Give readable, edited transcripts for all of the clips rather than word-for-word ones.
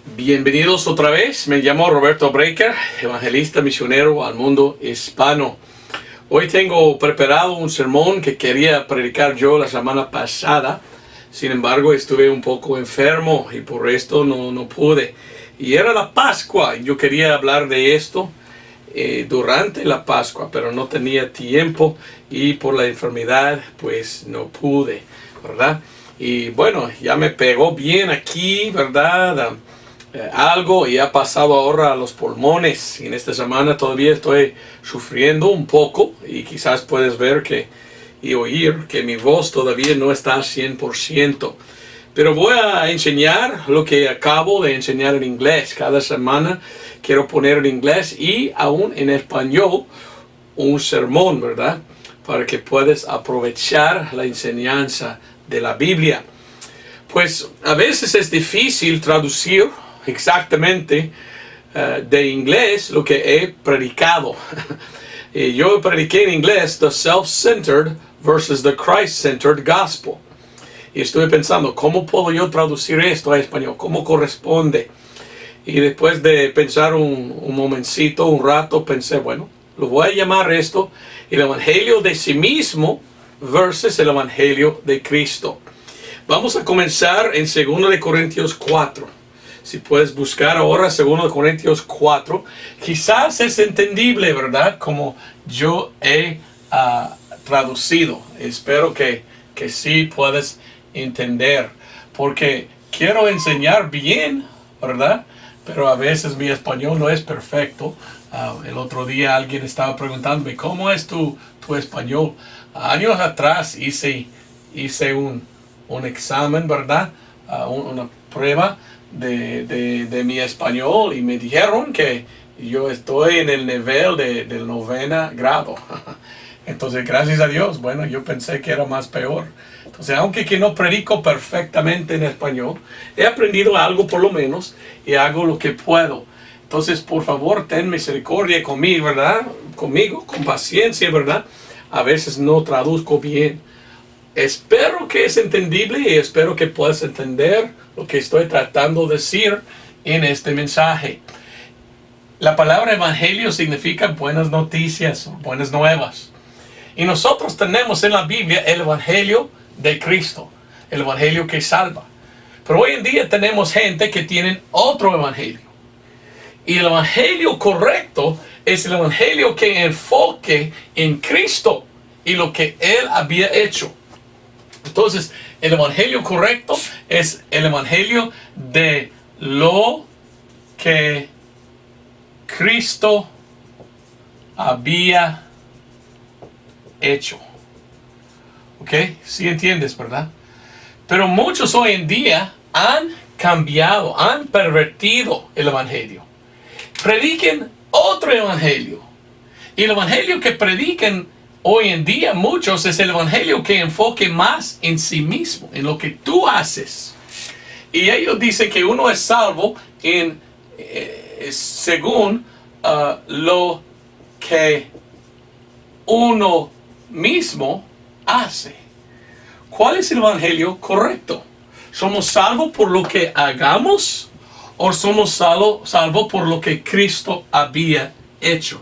Bienvenidos otra vez, me llamo Roberto Breaker, evangelista misionero al mundo hispano. Hoy tengo preparado un sermón que quería predicar yo la semana pasada. Sin embargo, estuve un poco enfermo y por esto no pude. Y era la Pascua, yo quería hablar de esto durante la Pascua, pero no tenía tiempo y por la enfermedad pues no pude, ¿verdad? Y bueno, ya me pegó bien aquí, ¿verdad? Algo y ha pasado ahora a los pulmones. Y en esta semana todavía estoy sufriendo un poco y quizás puedes ver y oír que mi voz todavía no está al 100%. Pero voy a enseñar lo que acabo de enseñar en inglés. Cada semana quiero poner en inglés y aún en español un sermón, ¿verdad? Para que puedas aprovechar la enseñanza de la Biblia. Pues a veces es difícil traducir exactamente de inglés lo que he predicado. Yo prediqué en inglés the self-centered versus the Christ-centered gospel. Y estuve pensando, ¿cómo puedo yo traducir esto a español? ¿Cómo corresponde? Y después de pensar un momentito, un rato, pensé, bueno, lo voy a llamar esto el Evangelio de sí mismo versus el Evangelio de Cristo. Vamos a comenzar en 2 Corintios 4. Si puedes buscar ahora 2 Corintios 4. Quizás es entendible, ¿verdad? Como yo he traducido. Espero que sí puedes entender. Porque quiero enseñar bien, ¿verdad? Pero a veces mi español no es perfecto. El otro día alguien estaba preguntándome, ¿cómo es tu español? Años atrás hice un examen, ¿verdad? Una prueba de mi español y me dijeron que yo estoy en el nivel del 9º grado. Entonces, gracias a Dios, bueno, yo pensé que era más peor. Entonces, aunque que no predico perfectamente en español, he aprendido algo por lo menos y hago lo que puedo. Entonces, por favor, ten misericordia conmigo, ¿verdad? Conmigo, con paciencia, ¿verdad? A veces no traduzco bien. Espero que es entendible y espero que puedas entender lo que estoy tratando de decir en este mensaje. La palabra evangelio significa buenas noticias, buenas nuevas. Y nosotros tenemos en la Biblia el evangelio de Cristo, el evangelio que salva. Pero hoy en día tenemos gente que tiene otro evangelio. Y el evangelio correcto es el evangelio que enfoque en Cristo y lo que Él había hecho. Entonces, el evangelio correcto es el evangelio de lo que Cristo había hecho. ¿Ok? Sí entiendes, ¿verdad? Pero muchos hoy en día han cambiado, han pervertido el evangelio. Prediquen otro evangelio. Y el evangelio que predican hoy en día muchos es el evangelio que enfoque más en sí mismo, en lo que tú haces. Y ellos dicen que uno es salvo según lo que uno mismo hace. ¿Cuál es el evangelio correcto? ¿Somos salvos por lo que hagamos o somos salvos por lo que Cristo había hecho?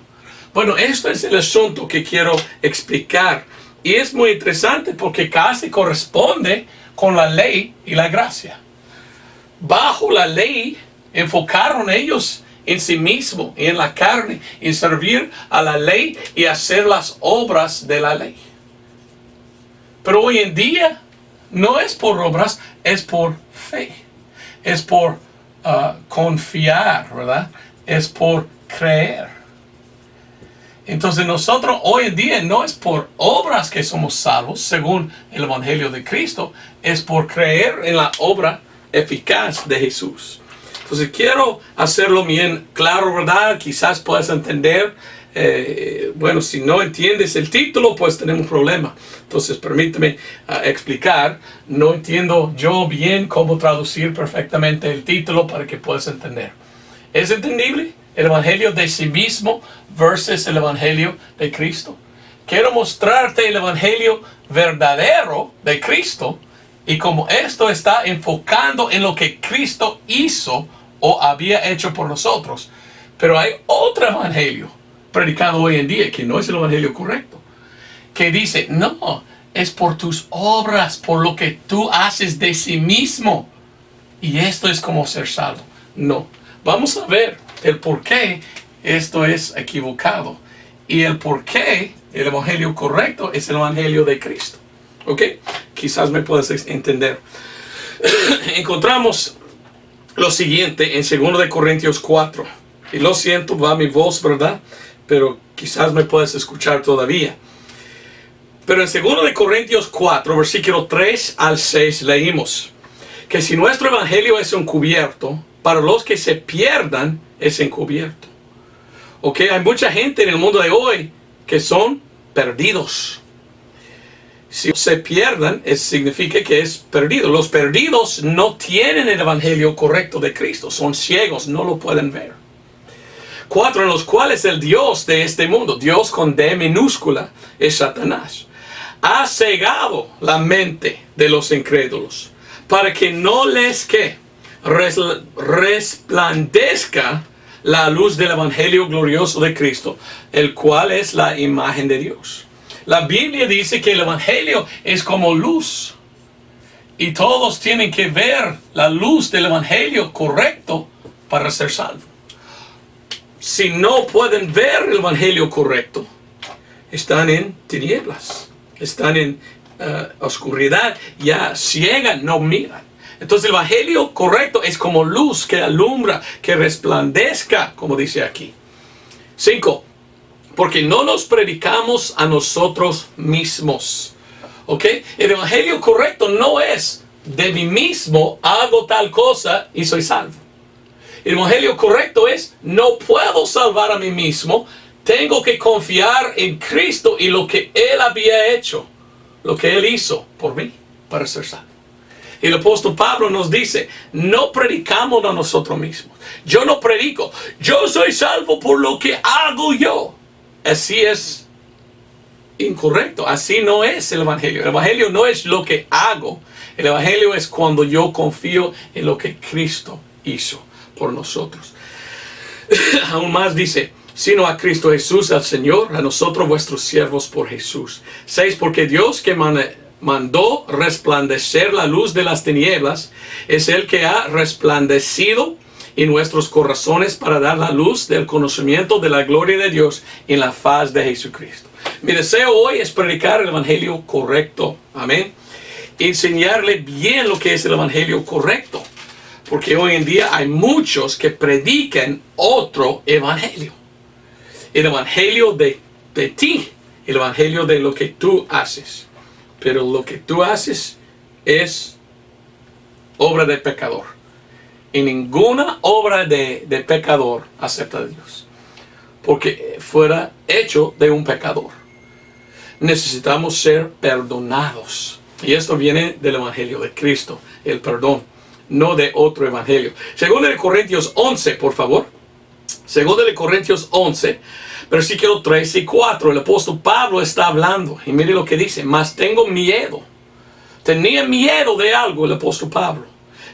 Bueno, esto es el asunto que quiero explicar. Y es muy interesante porque casi corresponde con la ley y la gracia. Bajo la ley enfocaron ellos en sí mismo, en la carne, en servir a la ley y hacer las obras de la ley. Pero hoy en día no es por obras, es por fe. Es por confiar, ¿verdad? Es por creer. Entonces nosotros hoy en día no es por obras que somos salvos, según el Evangelio de Cristo, es por creer en la obra eficaz de Jesús. Entonces quiero hacerlo bien claro, ¿verdad? Quizás puedas entender. Bueno, si no entiendes el título, pues tenemos un problema. Entonces permíteme explicar. No entiendo yo bien cómo traducir perfectamente el título para que puedas entender. ¿Es entendible? El evangelio de sí mismo versus el evangelio de Cristo. Quiero mostrarte el evangelio verdadero de Cristo y como esto está enfocando en lo que Cristo hizo o había hecho por nosotros. Pero hay otro evangelio predicado hoy en día que no es el evangelio correcto, que dice, no, es por tus obras, por lo que tú haces de sí mismo, y esto es como ser salvo. No, vamos a ver el por qué esto es equivocado y el por qué el evangelio correcto es el evangelio de Cristo. ¿Ok? Quizás me puedas entender. Encontramos lo siguiente en 2 de Corintios 4. Y lo siento, va mi voz, ¿verdad? Pero quizás me puedas escuchar todavía. Pero en 2 de Corintios 4, versículo 3 al 6, leímos que si nuestro evangelio es encubierto, para los que se pierdan es encubierto. Ok, hay mucha gente en el mundo de hoy que son perdidos. Si se pierdan, significa que es perdido. Los perdidos no tienen el evangelio correcto de Cristo. Son ciegos, no lo pueden ver. 4, en los cuales el Dios de este mundo, Dios con D minúscula, es Satanás, ha cegado la mente de los incrédulos para que no les resplandezca la luz del evangelio glorioso de Cristo, el cual es la imagen de Dios. La Biblia dice que el evangelio es como luz, y todos tienen que ver la luz del evangelio correcto para ser salvos. Si no pueden ver el evangelio correcto, están en tinieblas, están en oscuridad, ya ciegan, no miran. Entonces el evangelio correcto es como luz que alumbra, que resplandezca, como dice aquí. 5. Porque no nos predicamos a nosotros mismos. ¿Ok? El evangelio correcto no es de mí mismo hago tal cosa y soy salvo. El evangelio correcto es no puedo salvar a mí mismo. Tengo que confiar en Cristo y lo que Él había hecho, lo que Él hizo por mí para ser salvo. Y el apóstol Pablo nos dice, no predicamos a nosotros mismos. Yo no predico, yo soy salvo por lo que hago yo. Así es incorrecto, así no es el evangelio. El evangelio no es lo que hago. El evangelio es cuando yo confío en lo que Cristo hizo por nosotros. Aún más dice, sino a Cristo Jesús, al Señor, a nosotros vuestros siervos por Jesús. 6. Porque Dios que mandó resplandecer la luz de las tinieblas es el que ha resplandecido en nuestros corazones para dar la luz del conocimiento de la gloria de Dios en la faz de Jesucristo. Mi deseo hoy es predicar el evangelio correcto. Amén. Enseñarle bien lo que es el evangelio correcto. Porque hoy en día hay muchos que predican otro evangelio. El evangelio de ti. El evangelio de lo que tú haces. Pero lo que tú haces es obra de pecador. Y ninguna obra de pecador acepta a Dios. Porque fuera hecho de un pecador. Necesitamos ser perdonados. Y esto viene del evangelio de Cristo. El perdón. No de otro evangelio. 2 de Corintios 11, por favor. 2 de Corintios 11, versículo 3 y 4. El apóstol Pablo está hablando. Y mire lo que dice. Mas tengo miedo. Tenía miedo de algo el apóstol Pablo.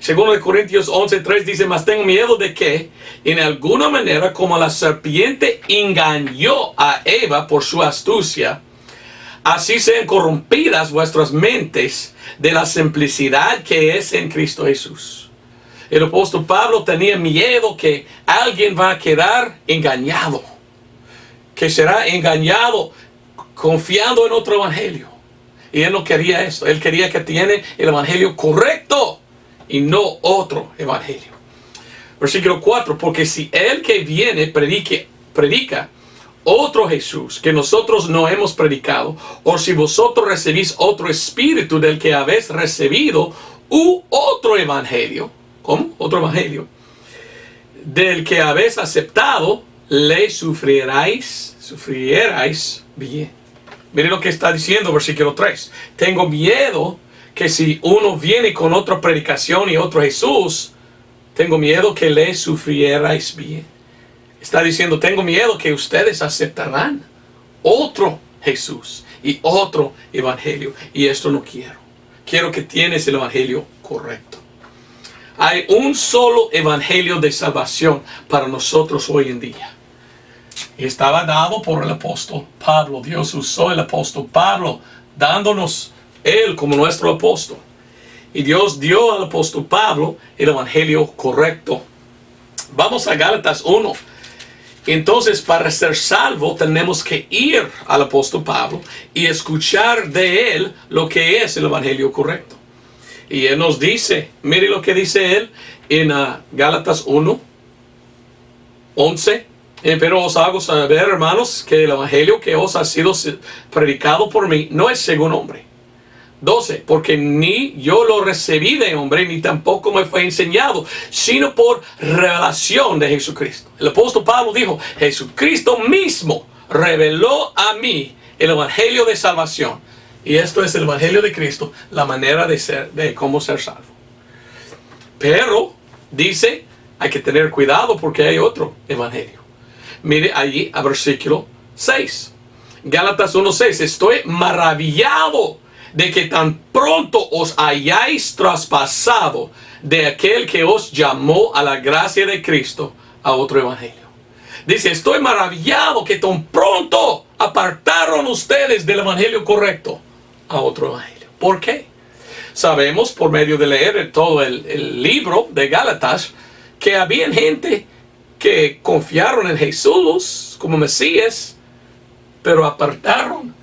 2 de Corintios 11, 3 dice. Mas tengo miedo de que, en alguna manera, como la serpiente engañó a Eva por su astucia, así sean corrompidas vuestras mentes de la simplicidad que es en Cristo Jesús. El apóstol Pablo tenía miedo que alguien va a quedar engañado. Que será engañado confiando en otro evangelio. Y él no quería esto. Él quería que tiene el evangelio correcto y no otro evangelio. Versículo 4. Porque si el que viene predica otro Jesús que nosotros no hemos predicado, o si vosotros recibís otro espíritu del que habéis recibido, u otro evangelio, ¿cómo? Otro evangelio, del que habéis aceptado, le sufrierais bien. Miren lo que está diciendo versículo 3. Tengo miedo que si uno viene con otra predicación y otro Jesús, tengo miedo que le sufrierais bien. Está diciendo, tengo miedo que ustedes aceptarán otro Jesús y otro evangelio. Y esto no quiero. Quiero que tienes el evangelio correcto. Hay un solo evangelio de salvación para nosotros hoy en día. Y estaba dado por el apóstol Pablo. Dios usó el apóstol Pablo, dándonos él como nuestro apóstol. Y Dios dio al apóstol Pablo el evangelio correcto. Vamos a Gálatas 1. Entonces, para ser salvo, tenemos que ir al apóstol Pablo y escuchar de él lo que es el evangelio correcto. Y él nos dice, mire lo que dice él en Gálatas 1, 11. Pero os hago saber, hermanos, que el evangelio que os ha sido predicado por mí no es según hombre. 12. Porque ni yo lo recibí de hombre, ni tampoco me fue enseñado, sino por revelación de Jesucristo. El apóstol Pablo dijo, Jesucristo mismo reveló a mí el evangelio de salvación. Y esto es el evangelio de Cristo, la manera de cómo ser salvo. Pero, dice, hay que tener cuidado porque hay otro evangelio. Mire allí a versículo 6. Gálatas 1:6. Estoy maravillado de que tan pronto os hayáis traspasado de aquel que os llamó a la gracia de Cristo a otro evangelio. Dice, estoy maravillado que tan pronto apartaron ustedes del evangelio correcto a otro evangelio. ¿Por qué? Sabemos por medio de leer todo el libro de Gálatas que había gente que confiaron en Jesús como Mesías, pero apartaron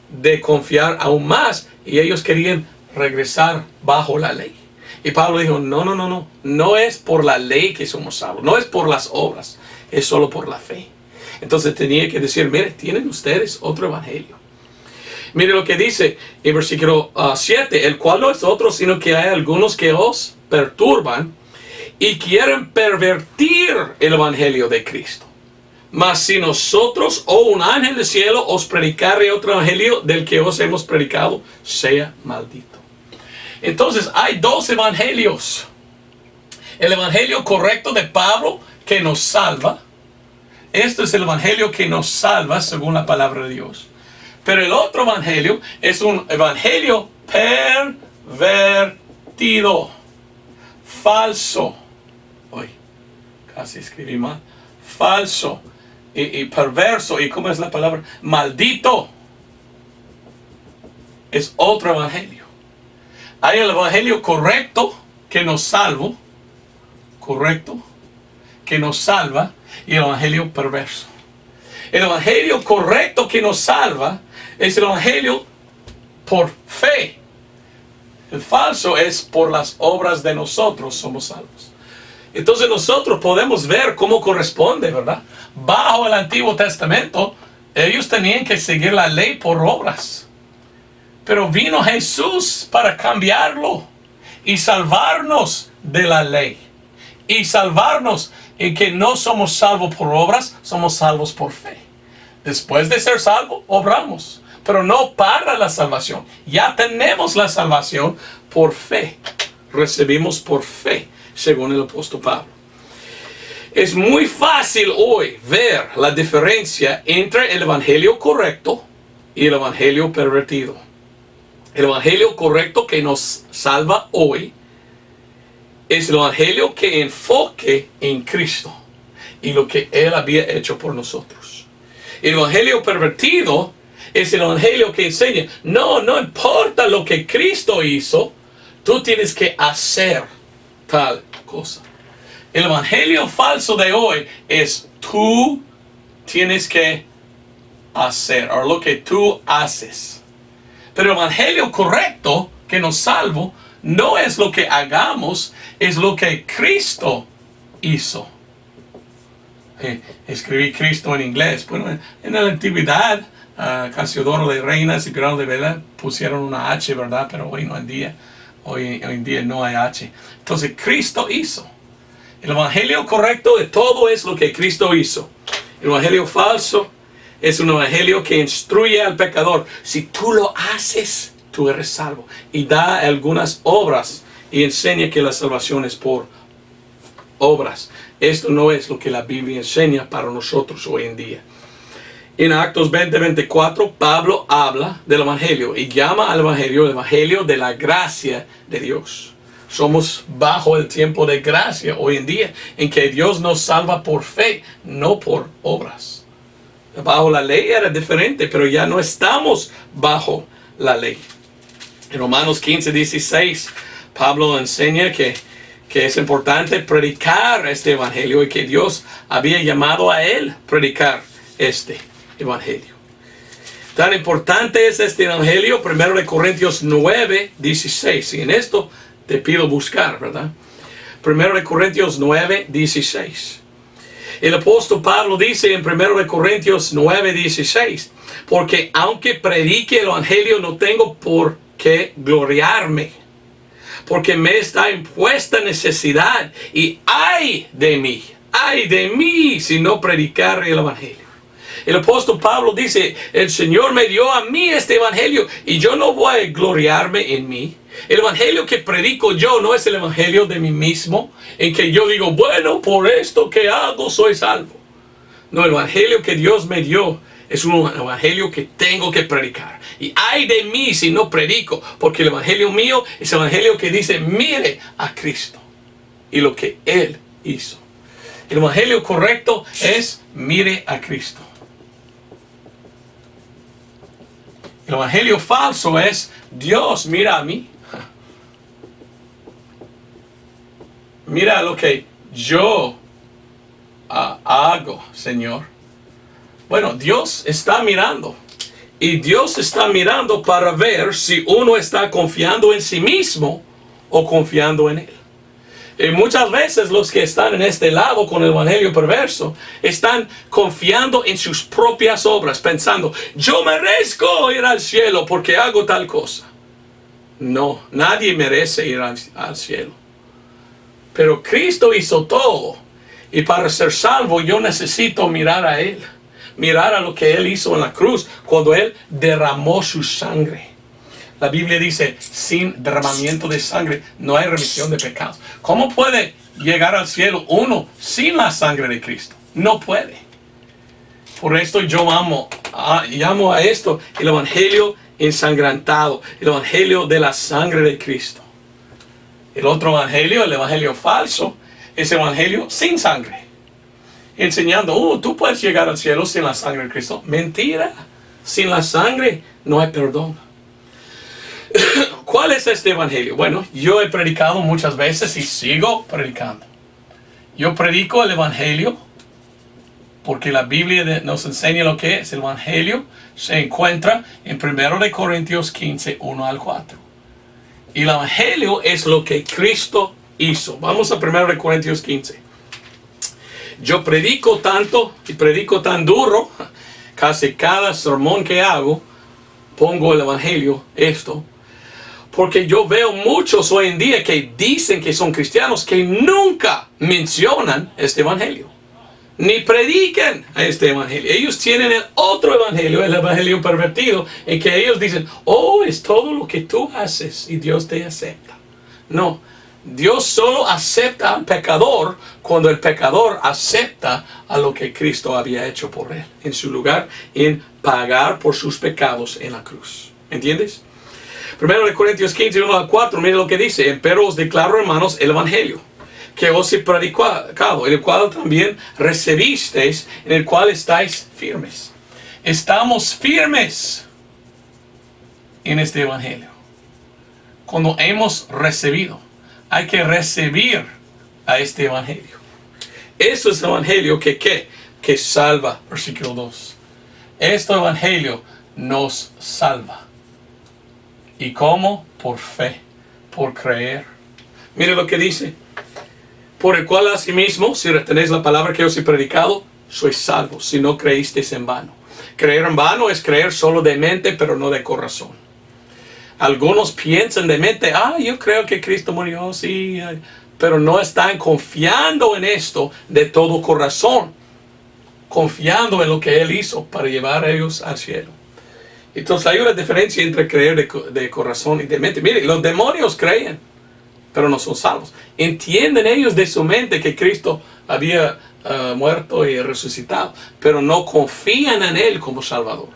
de confiar aún más y ellos querían regresar bajo la ley. Y Pablo dijo, no es por la ley que somos salvos, no es por las obras, es solo por la fe. Entonces tenía que decir, mire, tienen ustedes otro evangelio. Mire lo que dice en versículo 7, el cual no es otro, sino que hay algunos que os perturban y quieren pervertir el evangelio de Cristo. Mas si nosotros o un ángel del cielo os predicare otro evangelio del que os hemos predicado, sea maldito. Entonces hay dos evangelios. El evangelio correcto de Pablo que nos salva. Este es el evangelio que nos salva según la palabra de Dios. Pero el otro evangelio es un evangelio pervertido, falso. Uy, casi escribí mal. Falso y perverso. ¿Y cómo es la palabra? Maldito. Es otro evangelio. Hay el evangelio correcto que nos salva. Correcto. Que nos salva. Y el evangelio perverso. El evangelio correcto que nos salva es el evangelio por fe. El falso es por las obras de nosotros somos salvos. Entonces nosotros podemos ver cómo corresponde, ¿verdad? Bajo el Antiguo Testamento, ellos tenían que seguir la ley por obras. Pero vino Jesús para cambiarlo y salvarnos de la ley. Y salvarnos en que no somos salvos por obras, somos salvos por fe. Después de ser salvos, obramos. Pero no para la salvación. Ya tenemos la salvación por fe. Recibimos por fe, según el apóstol Pablo. Es muy fácil hoy ver la diferencia entre el evangelio correcto y el evangelio pervertido. El evangelio correcto que nos salva hoy es el evangelio que enfoque en Cristo y lo que Él había hecho por nosotros. El evangelio pervertido es el evangelio que enseña, no importa lo que Cristo hizo, tú tienes que hacer tal cosa. El evangelio falso de hoy es tú tienes que hacer, o lo que tú haces. Pero el evangelio correcto que nos salva no es lo que hagamos, es lo que Cristo hizo. Escribí Cristo en inglés. Bueno, en la antigüedad, Casiodoro de Reina, Cipriano de Vela pusieron una H, ¿verdad? Pero hoy en día no hay H. Entonces Cristo hizo. El evangelio correcto de todo es lo que Cristo hizo. El evangelio falso es un evangelio que instruye al pecador. Si tú lo haces, tú eres salvo. Y da algunas obras y enseña que la salvación es por obras. Esto no es lo que la Biblia enseña para nosotros hoy en día. En Actos 20:24, Pablo habla del evangelio y llama al evangelio el evangelio de la gracia de Dios. Somos bajo el tiempo de gracia hoy en día, en que Dios nos salva por fe, no por obras. Bajo la ley era diferente, pero ya no estamos bajo la ley. En Romanos 15:16, Pablo enseña que es importante predicar este evangelio y que Dios había llamado a él predicar este evangelio. Tan importante es este evangelio, 1 Corintios 9:16. Y en esto te pido buscar, ¿verdad? 1 Corintios 9:16. El apóstol Pablo dice en 1 Corintios 9:16, porque aunque predique el evangelio no tengo por qué gloriarme, porque me está impuesta necesidad y ay de mí si no predicar el evangelio. El apóstol Pablo dice, el Señor me dio a mí este evangelio y yo no voy a gloriarme en mí. El evangelio que predico yo no es el evangelio de mí mismo, en que yo digo, bueno, por esto que hago soy salvo. No, el evangelio que Dios me dio es un evangelio que tengo que predicar. Y ay de mí si no predico, porque el evangelio mío es el evangelio que dice, mire a Cristo y lo que Él hizo. El evangelio correcto es, mire a Cristo. El evangelio falso es, Dios mira a mí. Mira lo que yo hago, Señor. Bueno, Dios está mirando. Y Dios está mirando para ver si uno está confiando en sí mismo o confiando en Él. Y muchas veces los que están en este lado con el evangelio perverso están confiando en sus propias obras, pensando, yo merezco ir al cielo porque hago tal cosa. No, nadie merece ir al cielo. Pero Cristo hizo todo. Y para ser salvo yo necesito mirar a Él. Mirar a lo que Él hizo en la cruz cuando Él derramó su sangre. La Biblia dice, sin derramamiento de sangre no hay remisión de pecados. ¿Cómo puede llegar al cielo uno sin la sangre de Cristo? No puede. Por esto yo llamo a esto el evangelio ensangrentado, el evangelio de la sangre de Cristo. El otro evangelio, el evangelio falso, es el evangelio sin sangre. Enseñando, tú puedes llegar al cielo sin la sangre de Cristo. Mentira. Sin la sangre no hay perdón. ¿Cuál es este evangelio? Bueno, yo he predicado muchas veces y sigo predicando. Yo predico el evangelio porque la Biblia nos enseña lo que es el evangelio. Se encuentra en 1 Corintios 15, 1 al 4. Y el evangelio es lo que Cristo hizo. Vamos a 1 Corintios 15. Yo predico tanto y predico tan duro, casi cada sermón que hago, pongo el evangelio, esto. Porque yo veo muchos hoy en día que dicen que son cristianos que nunca mencionan este evangelio. Ni predican a este evangelio. Ellos tienen el otro evangelio, el evangelio pervertido, en que ellos dicen, es todo lo que tú haces y Dios te acepta. No, Dios solo acepta al pecador cuando el pecador acepta a lo que Cristo había hecho por él, en su lugar, en pagar por sus pecados en la cruz. ¿Entiendes? 1 Corintios 15, 1 al 4, mire lo que dice, pero os declaro, hermanos, el evangelio que os he predicado, el cual también recibisteis, en el cual estáis firmes. Estamos firmes en este evangelio. Cuando hemos recibido, hay que recibir a este evangelio. Eso es el evangelio que salva, versículo 2. Este evangelio nos salva. ¿Y cómo? Por fe, por creer. Mire lo que dice. Por el cual asimismo, si retenéis la palabra que os he predicado, sois salvos, si no creísteis en vano. Creer en vano es creer solo de mente, pero no de corazón. Algunos piensan de mente, yo creo que Cristo murió, sí, pero no están confiando en esto de todo corazón. Confiando en lo que Él hizo para llevar a ellos al cielo. Entonces hay una diferencia entre creer de corazón y de mente. Mire, los demonios creen, pero no son salvos. Entienden ellos de su mente que Cristo había muerto y resucitado, pero no confían en Él como Salvador.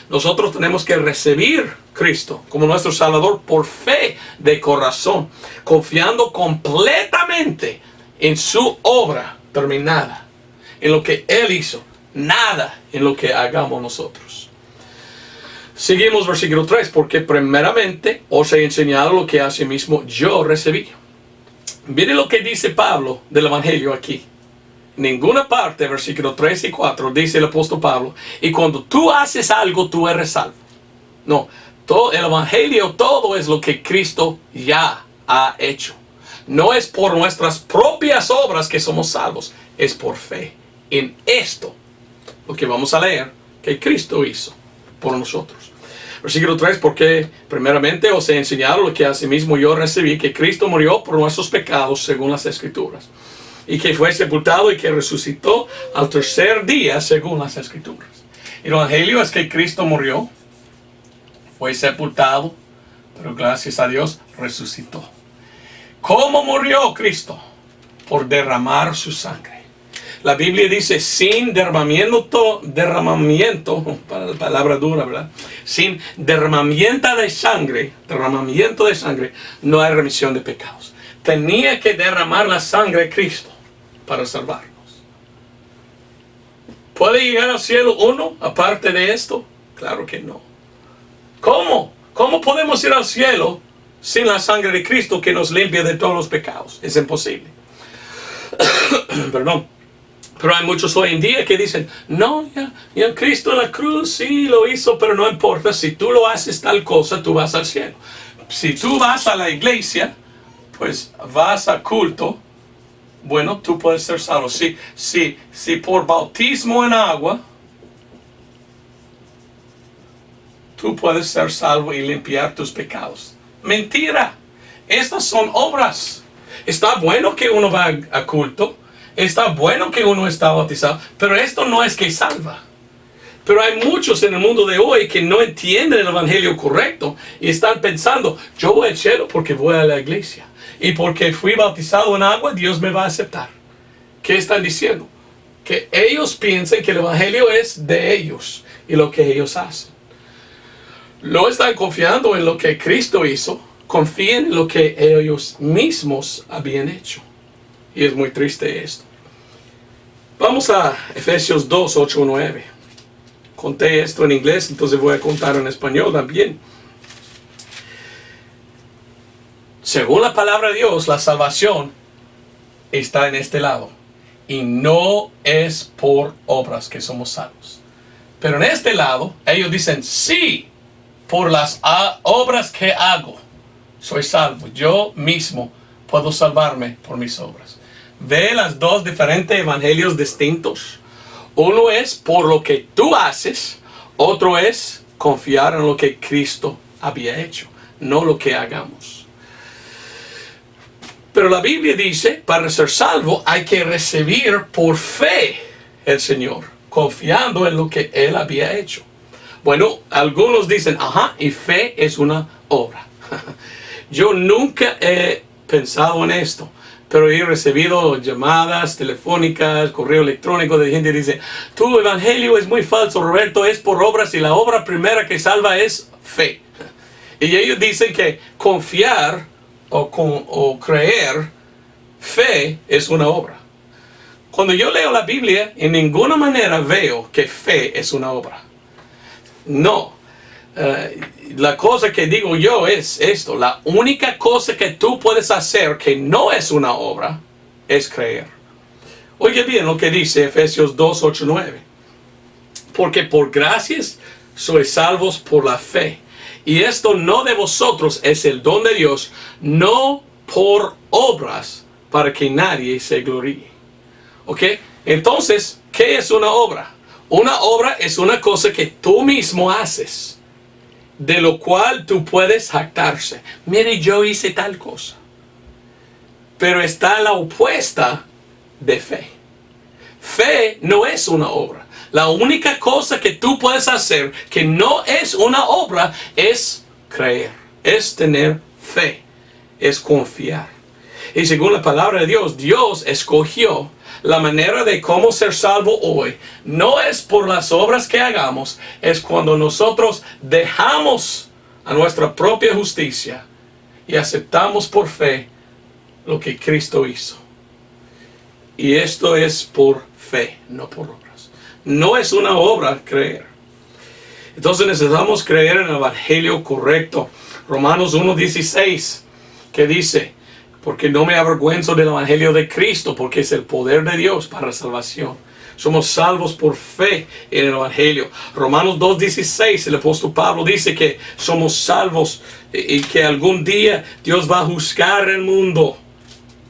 Nosotros tenemos que recibir Cristo como nuestro Salvador por fe de corazón, confiando completamente en su obra terminada, en lo que Él hizo, nada en lo que hagamos nosotros. Seguimos versículo 3, porque primeramente os he enseñado lo que asimismo yo recibí. Miren lo que dice Pablo del Evangelio aquí. Ninguna parte, versículo 3 y 4, dice el apóstol Pablo, y cuando tú haces algo, tú eres salvo. No, todo el Evangelio, todo es lo que Cristo ya ha hecho. No es por nuestras propias obras que somos salvos, es por fe en esto, lo que vamos a leer, que Cristo hizo por nosotros. Versículo 3, porque primeramente os he enseñado lo que asimismo yo recibí, que Cristo murió por nuestros pecados según las Escrituras, y que fue sepultado y que resucitó al tercer día según las Escrituras. El Evangelio es que Cristo murió, fue sepultado, pero gracias a Dios resucitó. ¿Cómo murió Cristo? Por derramar su sangre. La Biblia dice, sin derramamiento, palabra dura, ¿verdad? Sin derramamiento de sangre, no hay remisión de pecados. Tenía que derramar la sangre de Cristo para salvarnos. ¿Puede llegar al cielo uno aparte de esto? Claro que no. ¿Cómo? ¿Cómo podemos ir al cielo sin la sangre de Cristo que nos limpia de todos los pecados? Es imposible. Perdón. Pero hay muchos hoy en día que dicen, no, ya Cristo en la cruz sí lo hizo, pero no importa, si tú lo haces tal cosa, tú vas al cielo. Si tú vas a la iglesia, pues vas a culto, bueno, tú puedes ser salvo. Si por bautismo en agua, tú puedes ser salvo y limpiar tus pecados. Mentira. Estas son obras. Está bueno que uno va a culto. Está bueno que uno está bautizado, pero esto no es que salva. Pero hay muchos en el mundo de hoy que no entienden el evangelio correcto y están pensando, yo voy al cielo porque voy a la iglesia. Y porque fui bautizado en agua, Dios me va a aceptar. ¿Qué están diciendo? Que ellos piensan que el evangelio es de ellos y lo que ellos hacen. No están confiando en lo que Cristo hizo, confían en lo que ellos mismos habían hecho. Y es muy triste esto. Vamos a Efesios 2, 8, 9. Conté esto en inglés, entonces voy a contar en español también. Según la palabra de Dios, la salvación está en este lado. Y no es por obras que somos salvos. Pero en este lado, ellos dicen, sí, por las obras que hago, soy salvo. Yo mismo puedo salvarme por mis obras. Ve los dos diferentes evangelios distintos. Uno es por lo que tú haces, otro es confiar en lo que Cristo había hecho, no lo que hagamos. Pero la Biblia dice, para ser salvo hay que recibir por fe el Señor, confiando en lo que Él había hecho. Bueno, algunos dicen, y fe es una obra. Yo nunca he pensado en esto. Pero he recibido llamadas telefónicas, correo electrónico de gente que dice, tu evangelio es muy falso, Roberto, es por obras y la obra primera que salva es fe. Y ellos dicen que confiar o creer, fe es una obra. Cuando yo leo la Biblia, en ninguna manera veo que fe es una obra. No. La cosa que digo yo es esto: la única cosa que tú puedes hacer que no es una obra es creer. Oye bien lo que dice Efesios 2, 8, 9. Porque por gracias sois salvos por la fe. Y esto no de vosotros, es el don de Dios, no por obras, para que nadie se gloríe. ¿Ok? Entonces, ¿qué es una obra? Una obra es una cosa que tú mismo haces, de lo cual tú puedes jactarse. Mire, yo hice tal cosa. Pero está la opuesta de fe. Fe no es una obra. La única cosa que tú puedes hacer que no es una obra es creer, es tener fe, es confiar. Y según la palabra de Dios, Dios escogió la manera de cómo ser salvo hoy. No es por las obras que hagamos, es cuando nosotros dejamos a nuestra propia justicia y aceptamos por fe lo que Cristo hizo. Y esto es por fe, no por obras. No es una obra creer. Entonces necesitamos creer en el evangelio correcto. Romanos 1:16, que dice: porque no me avergüenzo del evangelio de Cristo, porque es el poder de Dios para la salvación. Somos salvos por fe en el evangelio. Romanos 2:16, el apóstol Pablo dice que somos salvos y que algún día Dios va a juzgar el mundo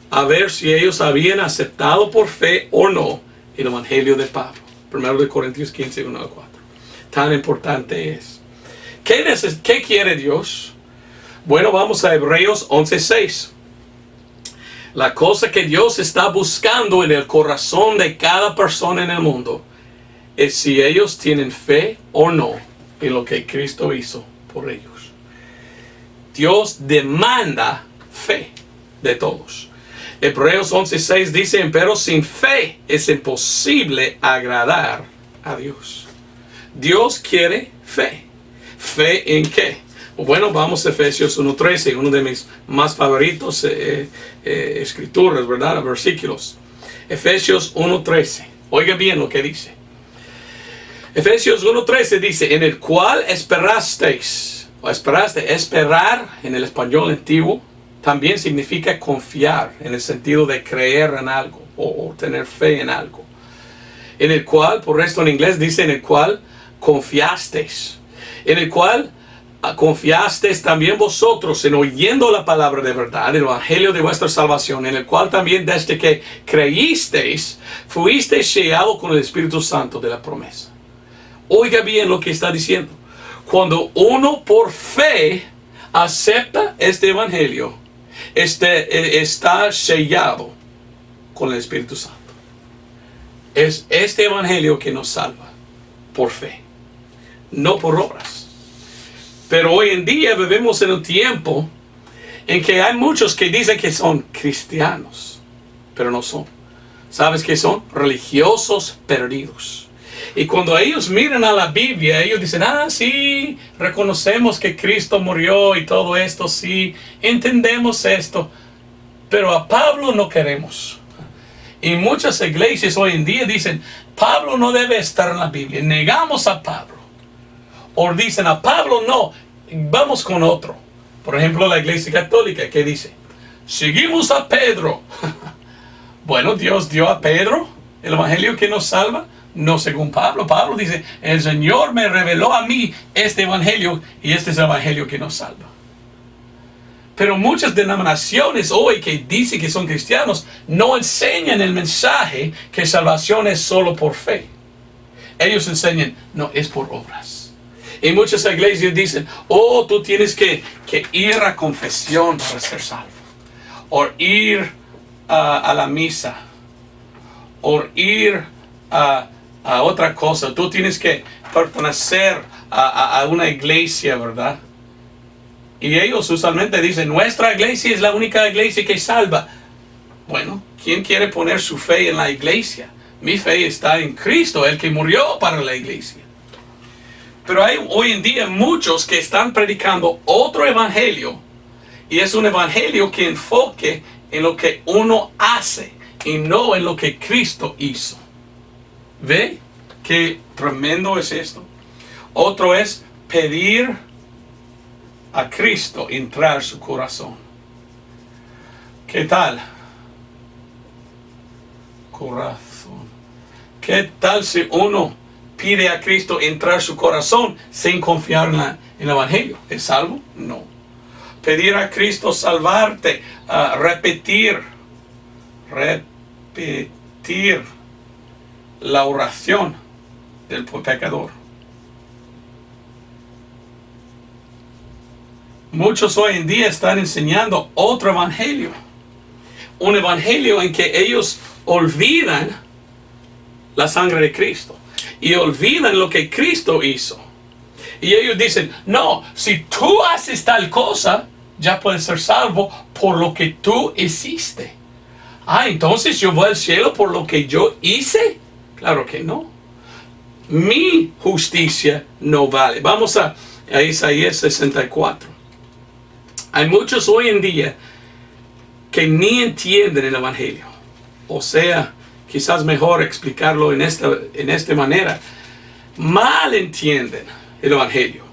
a ver si ellos habían aceptado por fe o no el evangelio de Pablo. 1 Corintios 15, 1 al 4. Tan importante es. ¿Qué quiere Dios? Bueno, vamos a Hebreos 11:6. La cosa que Dios está buscando en el corazón de cada persona en el mundo es si ellos tienen fe o no en lo que Cristo hizo por ellos. Dios demanda fe de todos. Hebreos 11:6 dice: pero sin fe es imposible agradar a Dios. Dios quiere fe. ¿Fe en qué? Bueno, vamos a Efesios 1:13, uno de mis más favoritos escrituras, ¿verdad? Versículos. Efesios 1:13. Oiga bien lo que dice. Efesios 1:13 dice: en el cual esperasteis, o esperaste. Esperar en el español antiguo también significa confiar, en el sentido de creer en algo o tener fe en algo. En el cual, por esto en inglés dice: en el cual confiasteis. En el cual confiasteis también vosotros en oyendo la palabra de verdad, el evangelio de vuestra salvación, en el cual también desde que creísteis, fuisteis sellados con el Espíritu Santo de la promesa. Oiga bien lo que está diciendo. Cuando uno por fe acepta este evangelio, está sellado con el Espíritu Santo. Es este evangelio que nos salva por fe, no por obras. Pero hoy en día vivimos en un tiempo en que hay muchos que dicen que son cristianos, pero no son. ¿Sabes qué son? Religiosos perdidos. Y cuando ellos miran a la Biblia, ellos dicen: sí, reconocemos que Cristo murió y todo esto, sí, entendemos esto, pero a Pablo no queremos. Y muchas iglesias hoy en día dicen: Pablo no debe estar en la Biblia, negamos a Pablo. O dicen: a Pablo no, vamos con otro. Por ejemplo, la iglesia católica, que dice: seguimos a Pedro. Bueno, Dios dio a Pedro el evangelio que nos salva, no según Pablo. Pablo dice: el Señor me reveló a mí este evangelio y este es el evangelio que nos salva. Pero muchas denominaciones hoy que dicen que son cristianos no enseñan el mensaje que salvación es solo por fe. Ellos enseñan: no, es por obras. Y muchas iglesias dicen: tú tienes que ir a confesión para ser salvo. O ir a la misa. O ir a otra cosa. Tú tienes que pertenecer a una iglesia, ¿verdad? Y ellos usualmente dicen: nuestra iglesia es la única iglesia que salva. Bueno, ¿quién quiere poner su fe en la iglesia? Mi fe está en Cristo, el que murió para la iglesia. Pero hay hoy en día muchos que están predicando otro evangelio, y es un evangelio que enfoque en lo que uno hace y no en lo que Cristo hizo. ¿Ve qué tremendo es esto? Otro es pedir a Cristo entrar en su corazón. ¿Qué tal? Corazón. ¿Qué tal si uno pide a Cristo entrar en su corazón sin confiar en el evangelio? ¿Es salvo? No. Pedir a Cristo salvarte, repetir la oración del pecador. Muchos hoy en día están enseñando otro evangelio. Un evangelio en que ellos olvidan la sangre de Cristo y olvidan lo que Cristo hizo. Y ellos dicen: no, si tú haces tal cosa, ya puedes ser salvo por lo que tú hiciste. Entonces yo voy al cielo por lo que yo hice. Claro que no. Mi justicia no vale. Vamos a a Isaías 64. Hay muchos hoy en día que ni entienden el Evangelio. O sea, quizás mejor explicarlo en esta manera. Mal entienden el Evangelio.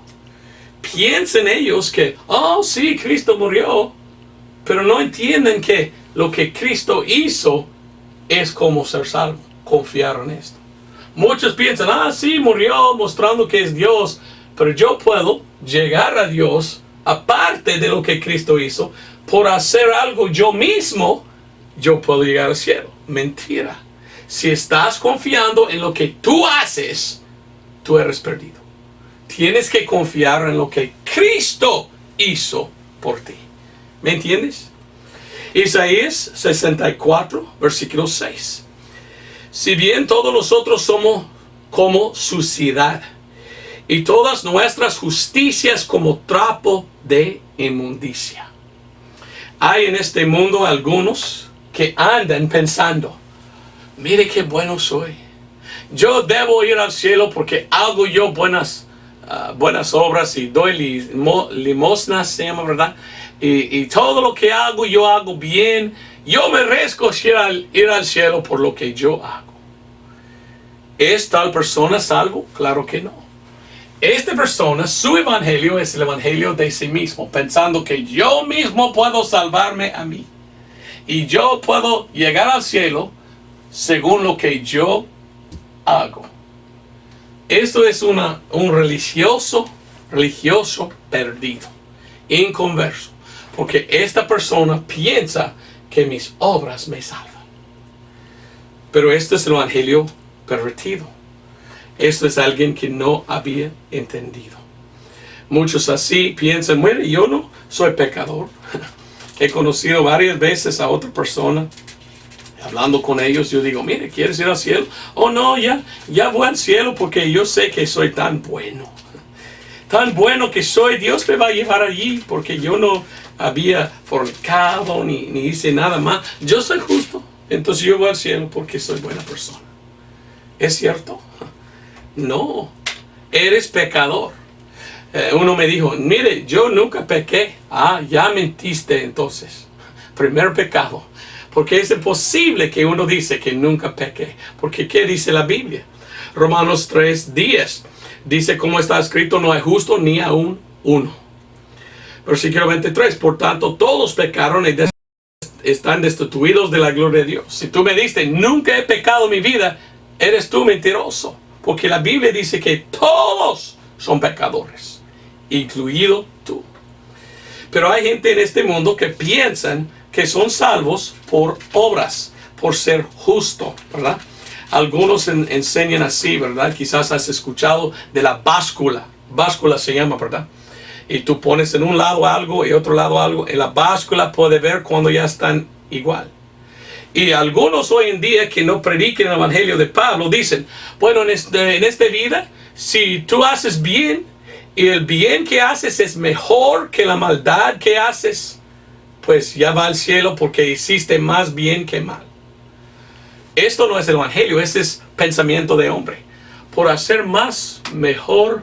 Piensan ellos que, oh sí, Cristo murió, pero no entienden que lo que Cristo hizo es como ser salvo. Confiar en esto. Muchos piensan, sí, murió mostrando que es Dios, pero yo puedo llegar a Dios aparte de lo que Cristo hizo. Por hacer algo yo mismo, yo puedo llegar al cielo. Mentira. Si estás confiando en lo que tú haces, tú eres perdido. Tienes que confiar en lo que Cristo hizo por ti. ¿Me entiendes? Isaías 64, versículo 6. Si bien todos nosotros somos como suciedad, y todas nuestras justicias como trapo de inmundicia. Hay en este mundo algunos que andan pensando, mire qué bueno soy. Yo debo ir al cielo porque hago yo buenas obras y doy limosnas, se llama, ¿verdad? Y todo lo que hago, yo hago bien. Yo merezco ir al cielo por lo que yo hago. ¿Es tal persona salvo? Claro que no. Esta persona, su evangelio es el evangelio de sí mismo, pensando que yo mismo puedo salvarme a mí. Y yo puedo llegar al cielo según lo que yo hago. Esto es un religioso perdido, inconverso. Porque esta persona piensa que mis obras me salvan. Pero este es el evangelio pervertido. Esto es alguien que no había entendido. Muchos así piensan, bueno, yo no soy pecador. He conocido varias veces a otra persona. Hablando con ellos, yo digo, mire, ¿quieres ir al cielo? Oh, no, ya voy al cielo porque yo sé que soy tan bueno. Tan bueno que soy, Dios me va a llevar allí porque yo no había fornicado ni hice nada más. Yo soy justo, entonces yo voy al cielo porque soy buena persona. ¿Es cierto? No, eres pecador. Uno me dijo, mire, yo nunca pequé. Ya mentiste entonces. Primer pecado. Porque es imposible que uno dice que nunca pequé. Porque ¿qué dice la Biblia? Romanos 3:10. Dice, como está escrito, no hay justo ni aún uno. Versículo 23. Por tanto, todos pecaron y están destituidos de la gloria de Dios. Si tú me dices, nunca he pecado en mi vida, eres tú mentiroso. Porque la Biblia dice que todos son pecadores, incluido tú. Pero hay gente en este mundo que piensan que son salvos por obras, por ser justo, ¿verdad? Algunos enseñan así, ¿verdad? Quizás has escuchado de la báscula. Báscula se llama, ¿verdad? Y tú pones en un lado algo y otro lado algo. En la báscula puede ver cuando ya están igual. Y algunos hoy en día que no predican el evangelio de Pablo dicen, bueno, en esta vida, si tú haces bien y el bien que haces es mejor que la maldad que haces, pues ya va al cielo porque hiciste más bien que mal. Esto no es el evangelio, ese es pensamiento de hombre. Por hacer más mejor,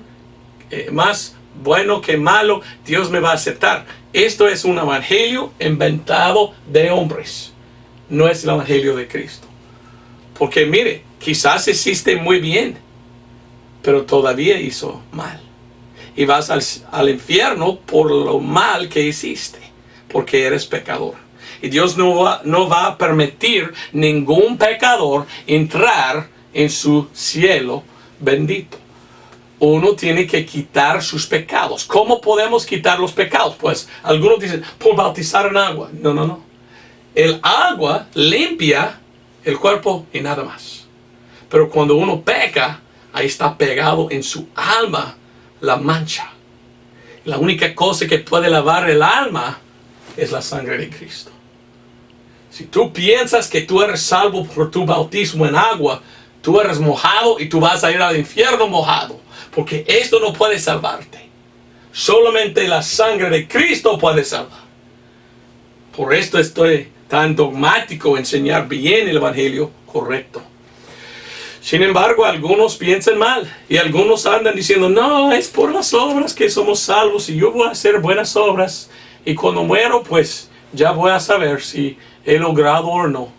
más bueno que malo, Dios me va a aceptar. Esto es un evangelio inventado de hombres. No es el evangelio de Cristo. Porque mire, quizás hiciste muy bien, pero todavía hizo mal. Y vas al infierno por lo mal que hiciste, porque eres pecador. Y Dios no va a permitir ningún pecador entrar en su cielo bendito. Uno tiene que quitar sus pecados. ¿Cómo podemos quitar los pecados? Pues algunos dicen, por bautizar en agua. No. El agua limpia el cuerpo y nada más. Pero cuando uno peca, ahí está pegado en su alma la mancha. La única cosa que puede lavar el alma es la sangre de Cristo. Si tú piensas que tú eres salvo por tu bautismo en agua, tú eres mojado y tú vas a ir al infierno mojado. Porque esto no puede salvarte. Solamente la sangre de Cristo puede salvar. Por esto estoy tan dogmático enseñar bien el evangelio correcto. Sin embargo, algunos piensan mal y algunos andan diciendo, no, es por las obras que somos salvos y yo voy a hacer buenas obras y cuando muero, pues ya voy a saber si he logrado o no.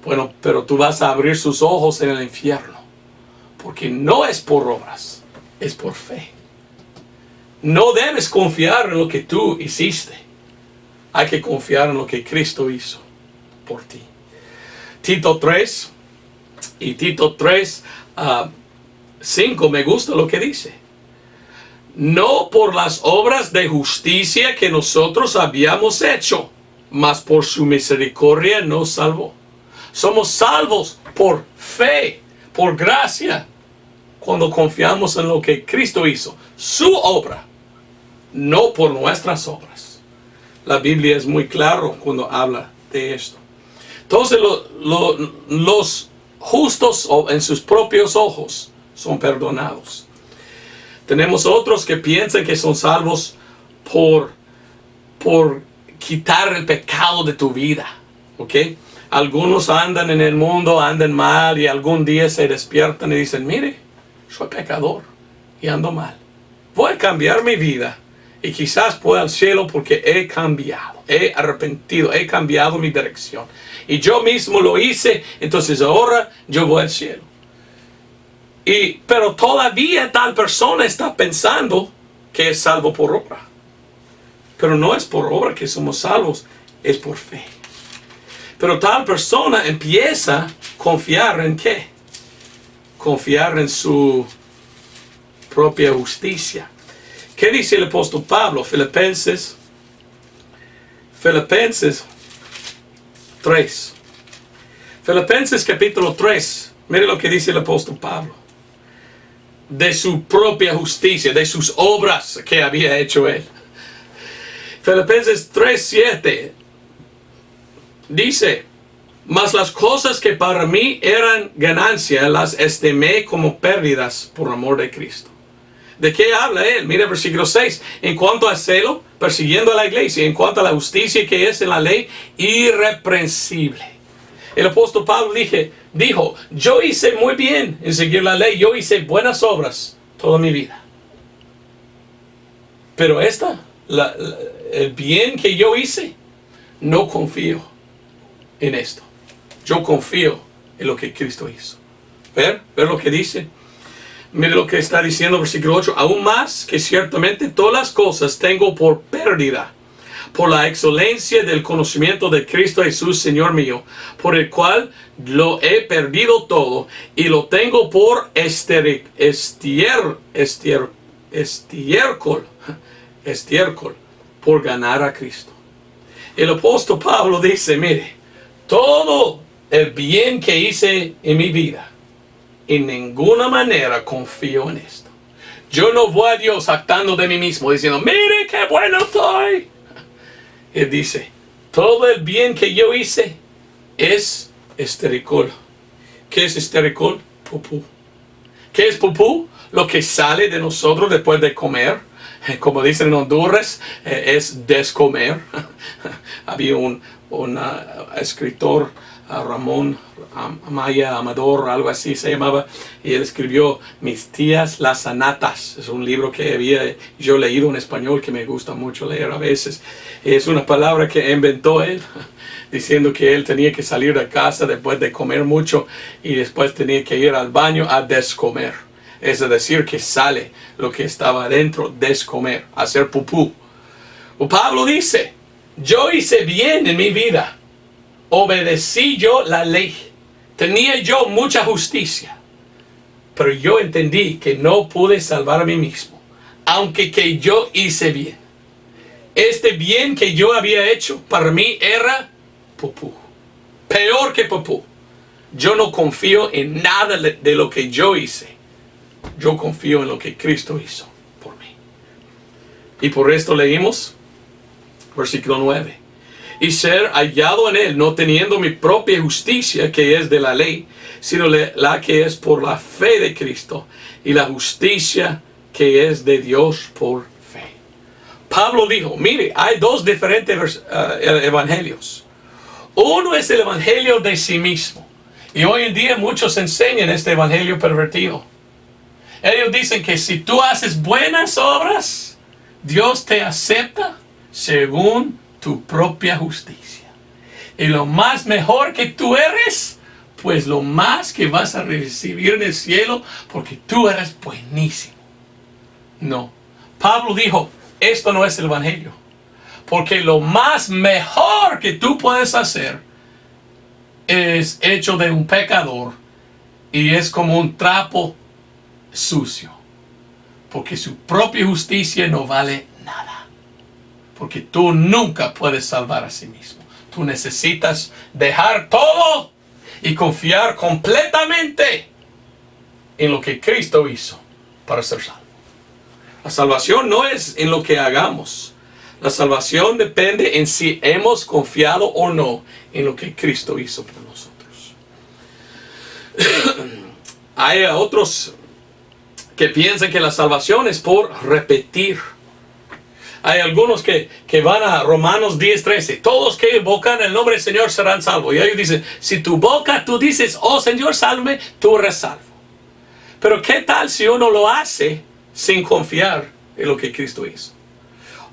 Bueno, pero tú vas a abrir sus ojos en el infierno, porque no es por obras, es por fe. No debes confiar en lo que tú hiciste. Hay que confiar en lo que Cristo hizo por ti. Tito 3 y Tito 3, 5, me gusta lo que dice. No por las obras de justicia que nosotros habíamos hecho, mas por su misericordia nos salvó. Somos salvos por fe, por gracia, cuando confiamos en lo que Cristo hizo, su obra, no por nuestras obras. La Biblia es muy claro cuando habla de esto. Entonces los justos en sus propios ojos son perdonados. Tenemos otros que piensan que son salvos por quitar el pecado de tu vida. ¿Ok? Algunos andan en el mundo, andan mal y algún día se despiertan y dicen, mire, soy pecador y ando mal. Voy a cambiar mi vida y quizás pueda al cielo porque he cambiado, he arrepentido, he cambiado mi dirección. Y yo mismo lo hice, entonces ahora yo voy al cielo. Pero todavía tal persona está pensando que es salvo por obra. Pero no es por obra que somos salvos, es por fe. Pero tal persona empieza a confiar en ¿qué? Confiar en su propia justicia. ¿Qué dice el apóstol Pablo? Filipenses 3. Filipenses capítulo 3. Mire lo que dice el apóstol Pablo. De su propia justicia, de sus obras que había hecho él. Filipenses 3:7 dice, mas las cosas que para mí eran ganancia las estimé como pérdidas por amor de Cristo. ¿De qué habla él? Mira versículo 6. En cuanto a celo, persiguiendo a la iglesia. En cuanto a la justicia que es en la ley, irreprensible. El apóstol Pablo dijo, yo hice muy bien en seguir la ley. Yo hice buenas obras toda mi vida. Pero el bien que yo hice, no confío en esto. Yo confío en lo que Cristo hizo. ¿Ver lo que dice? Mire lo que está diciendo versículo 8. Aún más que ciertamente todas las cosas tengo por pérdida, por la excelencia del conocimiento de Cristo Jesús, Señor mío, por el cual lo he perdido todo y lo tengo por estiércol, por ganar a Cristo. El apóstol Pablo dice, mire, todo el bien que hice en mi vida, en ninguna manera confío en esto. Yo no voy a Dios actando de mí mismo, diciendo, mire qué bueno soy. Él dice, todo el bien que yo hice es estericol. ¿Qué es estericol? Pupú. ¿Qué es pupú? Lo que sale de nosotros después de comer. Como dicen en Honduras, es descomer. Había un escritor, Ramón Amaya Amador, algo así se llamaba, y él escribió Mis tías las anatas. Es un libro que había yo leído en español que me gusta mucho leer a veces. Es una palabra que inventó él, diciendo que él tenía que salir de casa después de comer mucho y después tenía que ir al baño a descomer. Es decir, que sale lo que estaba adentro, descomer, hacer pupú. Pablo dice, yo hice bien en mi vida. Obedecí yo la ley. Tenía yo mucha justicia. Pero yo entendí que no pude salvar a mí mismo. Aunque que yo hice bien. Este bien que yo había hecho para mí era pupú. Peor que pupú. Yo no confío en nada de lo que yo hice. Yo confío en lo que Cristo hizo por mí. Y por esto leímos versículo 9. Y ser hallado en él, no teniendo mi propia justicia que es de la ley, sino la que es por la fe de Cristo, y la justicia que es de Dios por fe. Pablo dijo, mire, hay dos diferentes evangelios. Uno es el evangelio de sí mismo. Y hoy en día muchos enseñan este evangelio pervertido. Ellos dicen que si tú haces buenas obras, Dios te acepta según tu propia justicia. Y lo más mejor que tú eres, pues lo más que vas a recibir en el cielo, porque tú eres buenísimo. No. Pablo dijo, esto no es el evangelio. Porque lo más mejor que tú puedes hacer es hecho de un pecador y es como un trapo sucio. Porque su propia justicia no vale nada. Porque tú nunca puedes salvar a sí mismo. Tú necesitas dejar todo y confiar completamente en lo que Cristo hizo para ser salvo. La salvación no es en lo que hagamos. La salvación depende en si hemos confiado o no en lo que Cristo hizo por nosotros. Hay otros que piensan que la salvación es por repetir. Hay algunos que van a Romanos 10:13. Todos que invocan el nombre del Señor serán salvos. Y ellos dicen, si tu boca tú dices, oh Señor, sálvame, tú eres salvo. Pero ¿qué tal si uno lo hace sin confiar en lo que Cristo hizo?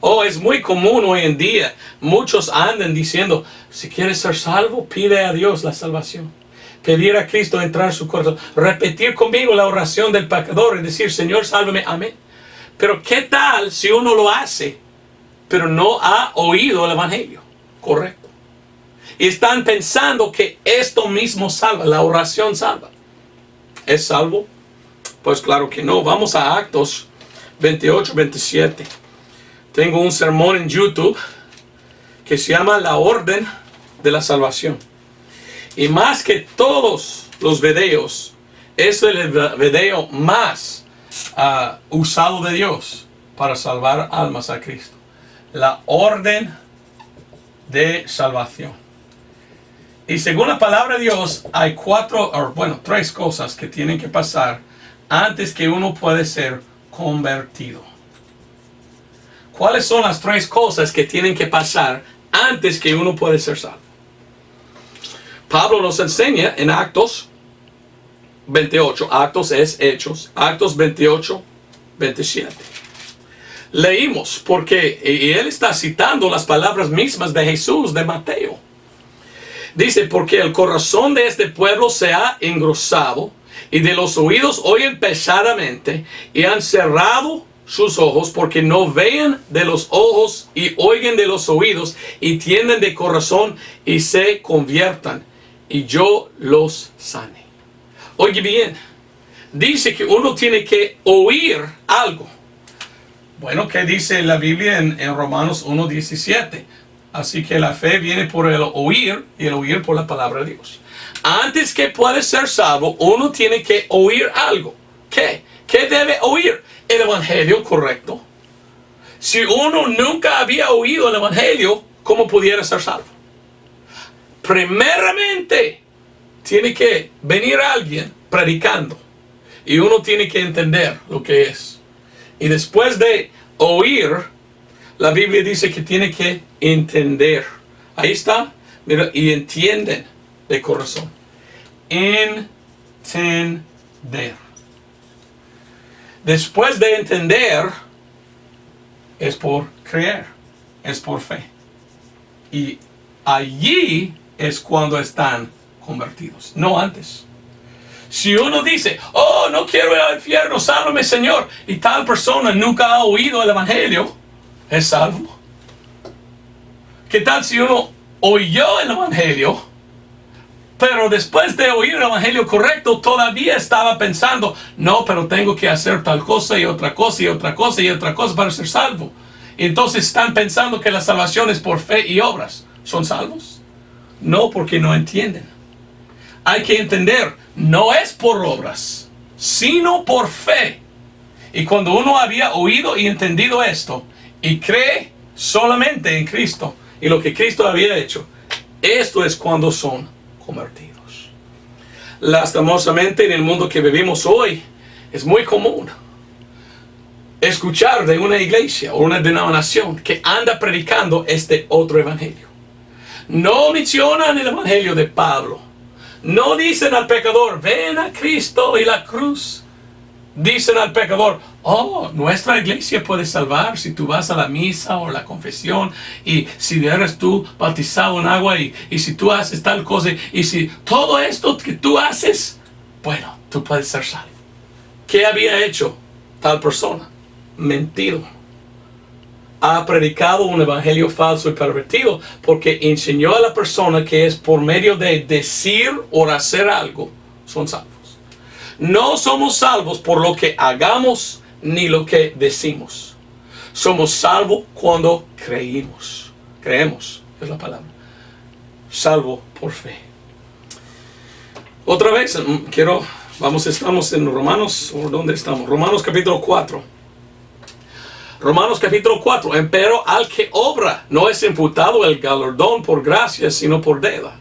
Oh, es muy común hoy en día. Muchos andan diciendo, si quieres ser salvo, pide a Dios la salvación. Pedir a Cristo entrar en su corazón. Repetir conmigo la oración del pecador y decir, Señor, sálvame, amén. Pero ¿qué tal si uno lo hace, pero no ha oído el evangelio? Correcto. Y están pensando que esto mismo salva, la oración salva. ¿Es salvo? Pues claro que no. Vamos a Actos 28-27. Tengo un sermón en YouTube que se llama La Orden de la Salvación. Y más que todos los videos, es el video más usado de Dios para salvar almas a Cristo. La orden de salvación. Y según la palabra de Dios, hay tres cosas que tienen que pasar antes que uno puede ser convertido. ¿Cuáles son las tres cosas que tienen que pasar antes que uno puede ser salvo? Pablo nos enseña en Actos 28. Actos es Hechos. Actos 28-27. Leímos porque, y él está citando las palabras mismas de Jesús de Mateo. Dice, porque el corazón de este pueblo se ha engrosado y de los oídos oyen pesadamente y han cerrado sus ojos porque no ven de los ojos y oigan de los oídos y tienden de corazón y se conviertan y yo los sane. Oye bien, dice que uno tiene que oír algo. Bueno, ¿qué dice la Biblia en Romanos 1:17? Así que la fe viene por el oír y el oír por la palabra de Dios. Antes que pueda ser salvo, uno tiene que oír algo. ¿Qué? ¿Qué debe oír? El evangelio correcto. Si uno nunca había oído el evangelio, ¿cómo pudiera ser salvo? Primeramente, tiene que venir alguien predicando. Y uno tiene que entender lo que es. Y después de oír, la Biblia dice que tiene que entender. Ahí está. Mira, y entienden de corazón. Entender. Después de entender, es por creer, es por fe. Y allí es cuando están convertidos, no antes. Si uno dice, oh, no quiero ir al infierno, sálvame Señor, y tal persona nunca ha oído el evangelio, ¿es salvo? ¿Qué tal si uno oyó el evangelio, pero después de oír el evangelio correcto, todavía estaba pensando, no, pero tengo que hacer tal cosa y otra cosa y otra cosa y otra cosa para ser salvo? Y entonces están pensando que la salvación es por fe y obras. ¿Son salvos? No, porque no entienden. Hay que entender, no es por obras, sino por fe. Y cuando uno había oído y entendido esto, y cree solamente en Cristo y lo que Cristo había hecho, esto es cuando son convertidos. Lastimosamente, en el mundo que vivimos hoy, es muy común escuchar de una iglesia o una denominación que anda predicando este otro evangelio. No mencionan el evangelio de Pablo. No dicen al pecador, ven a Cristo y la cruz. Dicen al pecador, oh, nuestra iglesia puede salvar si tú vas a la misa o la confesión, y si eres tú bautizado en agua, y si tú haces tal cosa, y si todo esto que tú haces, bueno, tú puedes ser salvo. ¿Qué había hecho tal persona? Mentido. Ha predicado un evangelio falso y pervertido, porque enseñó a la persona que es por medio de decir o hacer algo, son salvos. No somos salvos por lo que hagamos ni lo que decimos. Somos salvos cuando creímos. Creemos, es la palabra. Salvo por fe. Otra vez, estamos en Romanos, ¿o dónde estamos? Romanos capítulo 4. Romanos capítulo 4. Empero al que obra no es imputado el galardón por gracia, sino por deuda.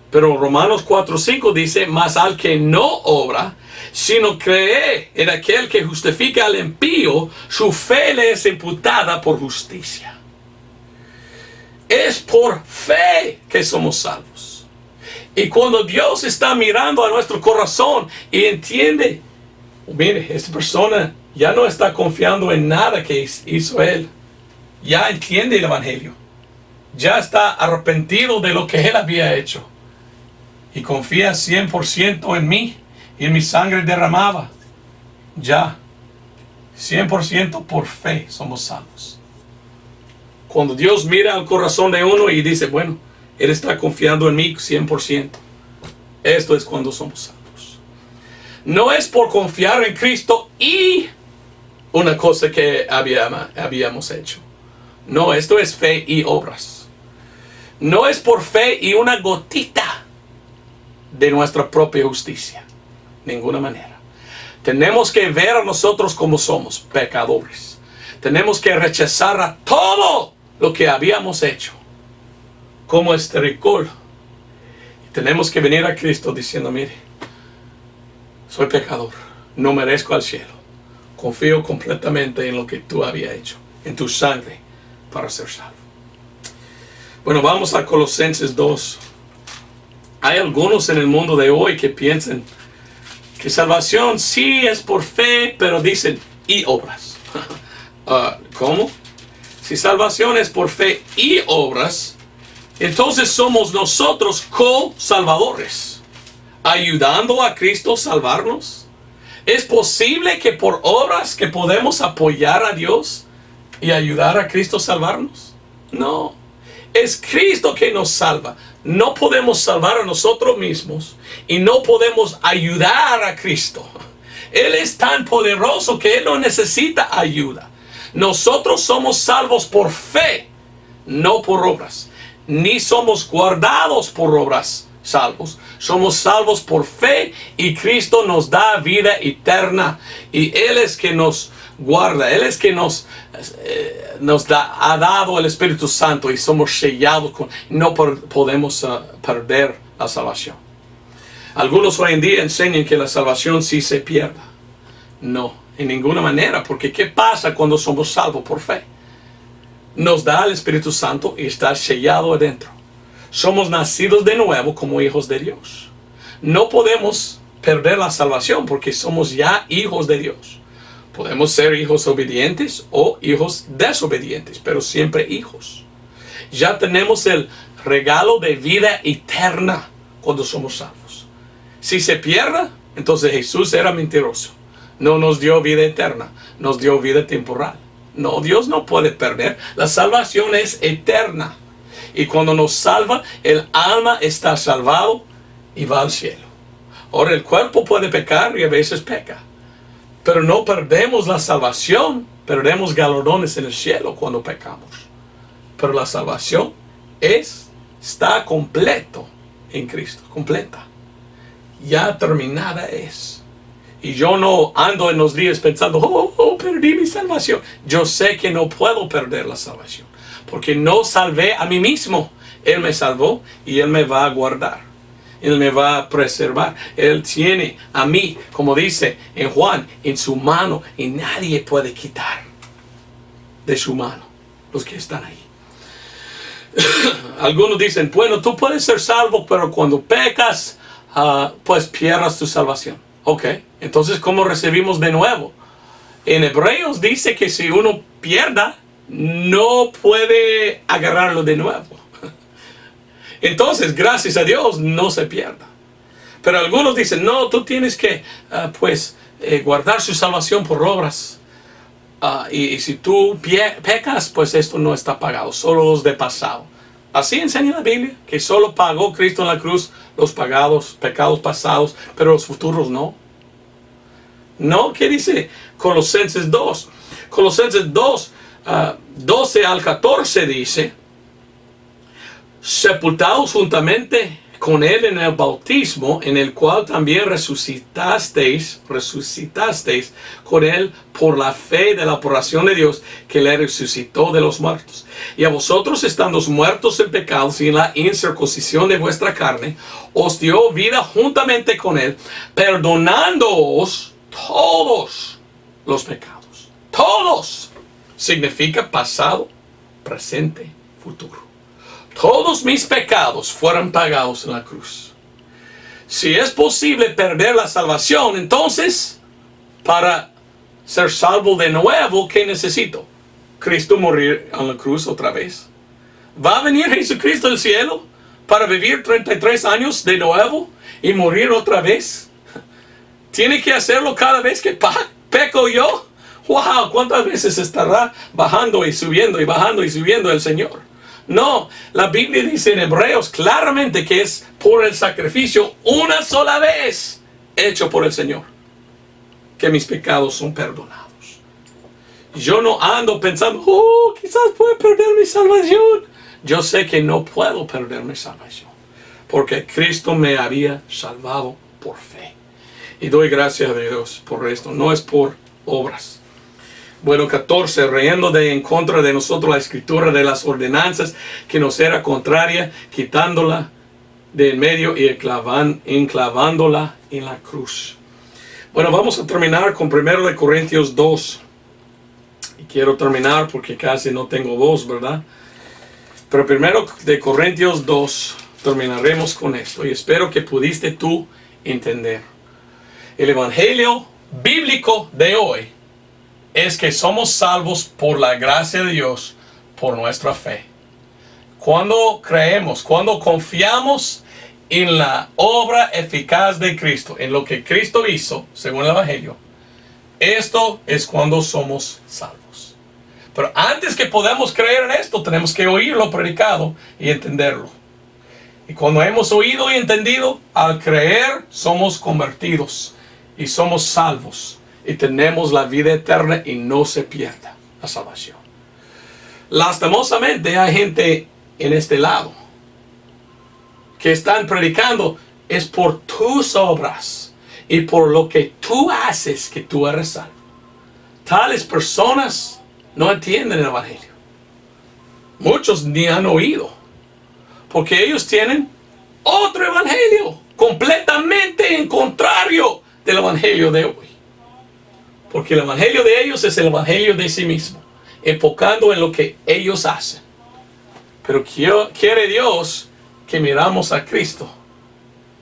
Pero Romanos 4:5 dice, mas al que no obra, sino cree en aquel que justifica al impío, su fe le es imputada por justicia. Es por fe que somos salvos. Y cuando Dios está mirando a nuestro corazón y entiende, mire, esta persona ya no está confiando en nada que hizo él. Ya entiende el evangelio. Ya está arrepentido de lo que él había hecho. Y confía 100% en mí y en mi sangre derramada. Ya, 100% por fe somos salvos. Cuando Dios mira al corazón de uno y dice, bueno, Él está confiando en mí 100%. Esto es cuando somos salvos. No es por confiar en Cristo y una cosa que habíamos hecho. No, esto es fe y obras. No es por fe y una gotita de nuestra propia justicia. Ninguna manera. Tenemos que ver a nosotros como somos, pecadores. Tenemos que rechazar a todo lo que habíamos hecho, como estericol. Tenemos que venir a Cristo diciendo, mire, soy pecador, no merezco al cielo. Confío completamente en lo que tú habías hecho, en tu sangre, para ser salvo. Bueno, vamos a Colosenses 2. Hay algunos en el mundo de hoy que piensan que salvación sí es por fe, pero dicen, y obras. ¿Cómo? Si salvación es por fe y obras, entonces somos nosotros co-salvadores, ayudando a Cristo a salvarnos. ¿Es posible que por obras que podemos apoyar a Dios y ayudar a Cristo a salvarnos? No. Es Cristo que nos salva. No podemos salvar a nosotros mismos y no podemos ayudar a Cristo. Él es tan poderoso que Él no necesita ayuda. Nosotros somos salvos por fe, no por obras. Ni somos guardados por obras salvos. Somos salvos por fe y Cristo nos da vida eterna. Y Él es que nos guarda. Él es que nos ha dado el Espíritu Santo y somos sellados no podemos perder la salvación. Algunos hoy en día enseñan que la salvación sí se pierda. No, en ninguna manera, porque ¿qué pasa cuando somos salvos por fe? Nos da el Espíritu Santo y está sellado adentro. Somos nacidos de nuevo como hijos de Dios. No podemos perder la salvación porque somos ya hijos de Dios. Podemos ser hijos obedientes o hijos desobedientes, pero siempre hijos. Ya tenemos el regalo de vida eterna cuando somos salvos. Si se pierde, entonces Jesús era mentiroso. No nos dio vida eterna, nos dio vida temporal. No, Dios no puede perder. La salvación es eterna. Y cuando nos salva, el alma está salvado y va al cielo. Ahora el cuerpo puede pecar y a veces peca. Pero no perdemos la salvación, perdemos galardones en el cielo cuando pecamos. Pero la salvación está completo en Cristo, completa. Ya terminada es. Y yo no ando en los días pensando, perdí mi salvación. Yo sé que no puedo perder la salvación, porque no salvé a mí mismo. Él me salvó y Él me va a guardar. Él me va a preservar. Él tiene a mí, como dice en Juan, en su mano, y nadie puede quitar de su mano los que están ahí. Algunos dicen, bueno, tú puedes ser salvo, pero cuando pecas, pues pierdas tu salvación. Ok, entonces ¿cómo recibimos de nuevo? En Hebreos dice que si uno pierda, no puede agarrarlo de nuevo. Entonces, gracias a Dios, no se pierda. Pero algunos dicen, no, tú tienes que, guardar su salvación por obras. Y si tú pecas, pues esto no está pagado, solo los de pasado. Así enseña la Biblia, que solo pagó Cristo en la cruz los pecados pasados, pero los futuros no. No, ¿qué dice Colosenses 2? Colosenses 2, 12 al 14 dice, sepultados juntamente con él en el bautismo, en el cual también resucitasteis con él por la fe de la operación de Dios que le resucitó de los muertos. Y a vosotros, estando muertos en pecados y en la incircuncisión de vuestra carne, os dio vida juntamente con él, perdonándoos todos los pecados. Todos. Significa pasado, presente, futuro. Todos mis pecados fueron pagados en la cruz. Si es posible perder la salvación, entonces, para ser salvo de nuevo, ¿qué necesito? Cristo morir en la cruz otra vez. ¿Va a venir Jesucristo del cielo para vivir 33 años de nuevo y morir otra vez? ¿Tiene que hacerlo cada vez que peco yo? ¡Wow! ¿Cuántas veces estará bajando y subiendo y bajando y subiendo el Señor? No, la Biblia dice en Hebreos claramente que es por el sacrificio una sola vez hecho por el Señor que mis pecados son perdonados. Yo no ando pensando, quizás puedo perder mi salvación. Yo sé que no puedo perder mi salvación porque Cristo me había salvado por fe. Y doy gracias a Dios por esto, no es por obras. Bueno, 14, riendo en contra de nosotros la escritura de las ordenanzas que nos era contraria, quitándola de en medio y enclavándola en la cruz. Bueno, vamos a terminar con 1 Corintios 2. Y quiero terminar porque casi no tengo voz, ¿verdad? Pero 1 Corintios 2, terminaremos con esto. Y espero que pudiste tú entender. El evangelio bíblico de hoy es que somos salvos por la gracia de Dios, por nuestra fe. Cuando creemos, cuando confiamos en la obra eficaz de Cristo, en lo que Cristo hizo, según el Evangelio, esto es cuando somos salvos. Pero antes que podamos creer en esto, tenemos que oírlo predicado y entenderlo. Y cuando hemos oído y entendido, al creer somos convertidos y somos salvos. Y tenemos la vida eterna y no se pierda la salvación. Lastimosamente hay gente en este lado que están predicando es por tus obras y por lo que tú haces que tú eres salvo. Tales personas no entienden el evangelio. Muchos ni han oído porque ellos tienen otro evangelio completamente en contrario del evangelio de hoy. Porque el evangelio de ellos es el evangelio de sí mismo, enfocando en lo que ellos hacen. Pero quiere Dios que miramos a Cristo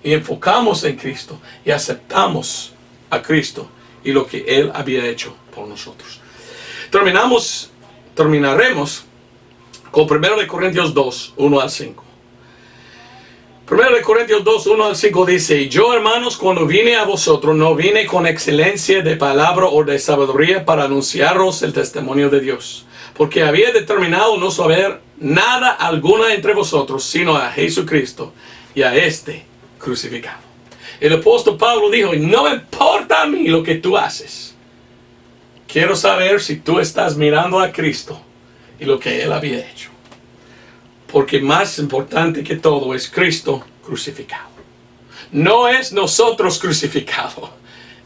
y enfocamos en Cristo y aceptamos a Cristo y lo que Él había hecho por nosotros. Terminaremos con 1 Corintios 2, 1 al 5. 1 Corintios 2, 1 al 5 dice, yo hermanos, cuando vine a vosotros, no vine con excelencia de palabra o de sabiduría para anunciaros el testimonio de Dios, porque había determinado no saber nada alguna entre vosotros, sino a Jesucristo y a este crucificado. El apóstol Pablo dijo, no me importa a mí lo que tú haces. Quiero saber si tú estás mirando a Cristo y lo que Él había hecho. Porque más importante que todo es Cristo crucificado. No es nosotros crucificados,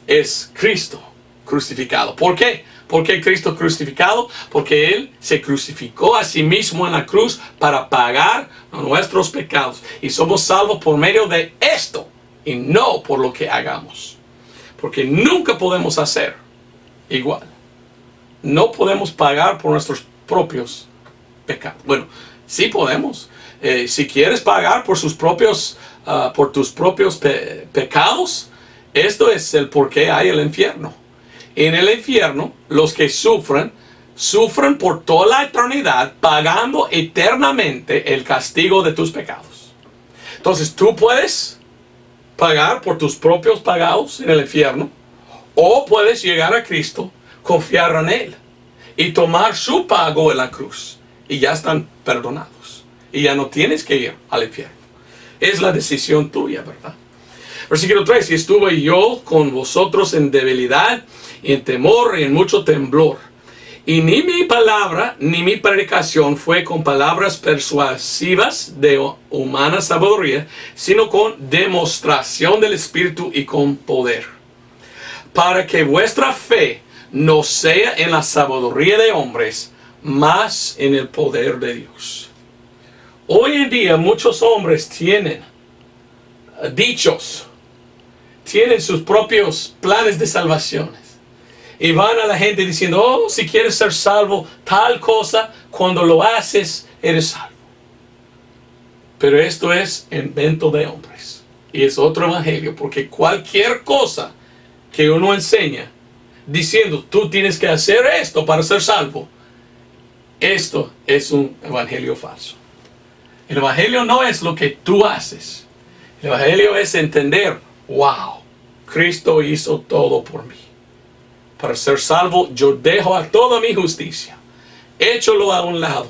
es Cristo crucificado. ¿Por qué? ¿Por qué Cristo crucificado? Porque Él se crucificó a sí mismo en la cruz para pagar nuestros pecados. Y somos salvos por medio de esto y no por lo que hagamos. Porque nunca podemos hacer igual. No podemos pagar por nuestros propios pecados. Bueno, Sí podemos. Si quieres pagar por por tus propios pecados, esto es el por qué hay el infierno. En el infierno, los que sufren por toda la eternidad, pagando eternamente el castigo de tus pecados. Entonces, tú puedes pagar por tus propios pecados en el infierno, o puedes llegar a Cristo, confiar en Él y tomar su pago en la cruz. Y ya están perdonados. Y ya no tienes que ir al infierno. Es la decisión tuya, ¿verdad? Versículo 3. Y estuve yo con vosotros en debilidad, en temor y en mucho temblor. Y ni mi palabra ni mi predicación fue con palabras persuasivas de humana sabiduría, sino con demostración del Espíritu y con poder. Para que vuestra fe no sea en la sabiduría de hombres, más en el poder de Dios. Hoy en día muchos hombres tienen dichos, tienen sus propios planes de salvaciones. Y van a la gente diciendo, oh, si quieres ser salvo, tal cosa, cuando lo haces, eres salvo. Pero esto es invento de hombres. Y es otro evangelio, porque cualquier cosa que uno enseña, diciendo, tú tienes que hacer esto para ser salvo, esto es un evangelio falso. El evangelio no es lo que tú haces. El evangelio es entender, wow, Cristo hizo todo por mí. Para ser salvo, yo dejo a toda mi justicia, échalo a un lado,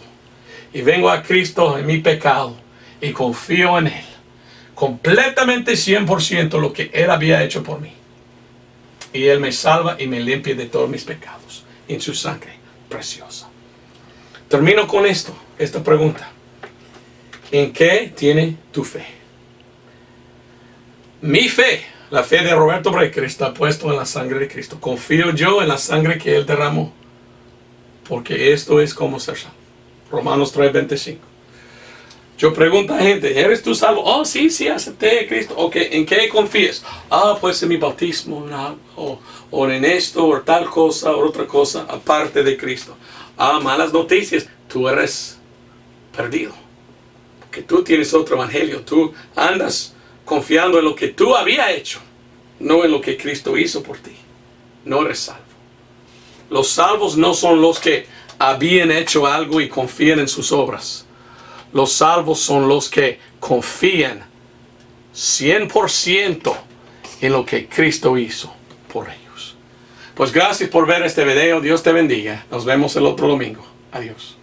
y vengo a Cristo en mi pecado, y confío en Él, completamente 100% lo que Él había hecho por mí. Y Él me salva y me limpia de todos mis pecados, en su sangre preciosa. Termino con esta pregunta. ¿En qué tiene tu fe? Mi fe, la fe de Roberto Breaker, está puesto en la sangre de Cristo. Confío yo en la sangre que Él derramó, porque esto es como ser salvo. Romanos 3:25. Yo pregunto a gente, ¿eres tú salvo? Oh, sí, acepté a Cristo. Ok, ¿en qué confías? Pues en mi bautismo, o en esto, o tal cosa, o otra cosa, aparte de Cristo. Malas noticias, tú eres perdido. Porque tú tienes otro evangelio, tú andas confiando en lo que tú habías hecho, no en lo que Cristo hizo por ti. No eres salvo. Los salvos no son los que habían hecho algo y confían en sus obras. Los salvos son los que confían 100% en lo que Cristo hizo por ellos. Pues gracias por ver este video. Dios te bendiga. Nos vemos el otro domingo. Adiós.